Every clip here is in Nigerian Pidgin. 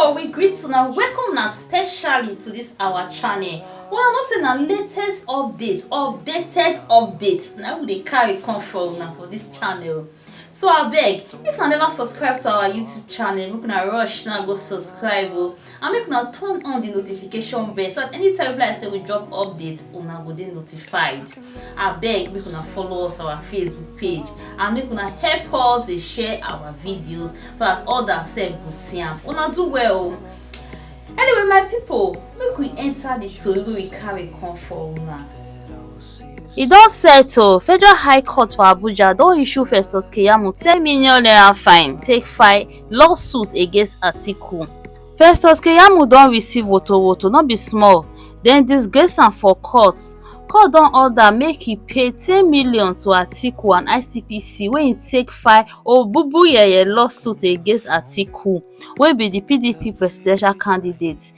Pipo, we greet una, welcome una specially to this our channel. Una know say na latest updated updates na we dey carry come for una for this channel. So abeg, if una never subscribe to our YouTube channel, make una rush now go subscribe and make una turn on the notification bell so that anytime we like say we drop updates, una go dey notified. Abeg, make una follow us on our Facebook page and make una help us dey share our videos so that others sef go see am. Una do well. Anyway, my people, make we enter the tori wey we carry come for una. E don settle. Federal High Court for Abuja don issue Festus Keyamo 10 million naira fine take file lawsuit against Atiku. Festus Keyamo don receive woto no be small. Dem disgrace am for court. Court don order make e pay 10 million to Atiku and ICPC wey e take file ogbubuyeye lawsuit against Atiku wey be the PDP presidential candidate.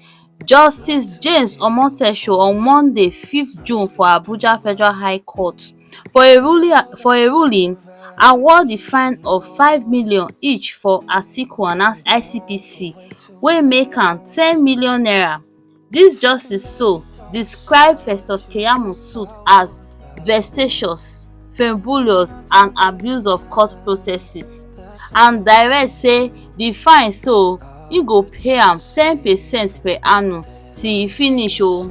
Justice James Omotosho on Monday 5th June for Abuja Federal High Court for a ruling award the fine of 5 million each for Atiku and ICPC wey make am 10 million naira. Dis justice so describe Festus Keyamo suit as vexatious, frivolous and abuse of court processes and direct say the fine so e go pay am 10% per annum till e finish no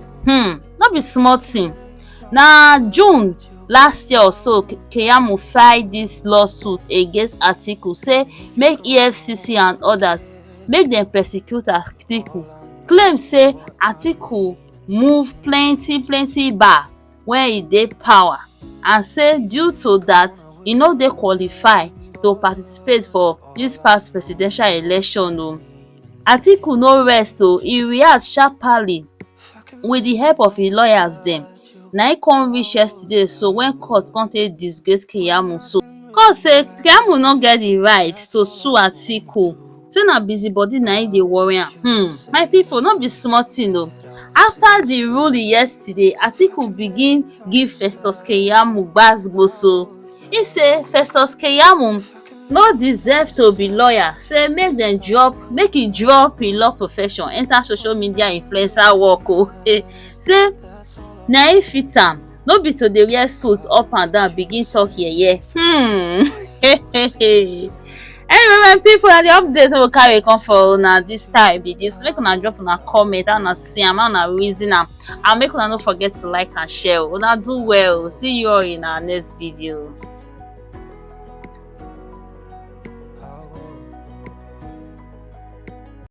be small thing. Na June last year or so Keyamo file dis lawsuit against Atiku say make EFCC and others make dem prosecute Atiku, claim say Atiku move plenty bar when e dey power and say due to that e no dey qualified to participate for dis past presidential election Atiku no rest e react sharply with the help of im lawyers dem. Na im come reach yesterday so when court come take disgrace Keyamo so. Court say Keyamo no get the right to sue Atiku, say na busybody na im dey worry am. My people, no be small thing After the ruling yesterday, Atiku begin give Festus Keyamo gbasgbos He say Festus Keyamo no deserve to be lawyer, say make e drop im law profession enter social media influencer work say na im fit am, no be to dey wear suit up and down begin talk yeye. Anyway, my people, na the update wey we carry come for una this time be this. Make una drop una comment how una see am, how una reason am, and make una no forget to like and share. Una do well. See you all in our next video.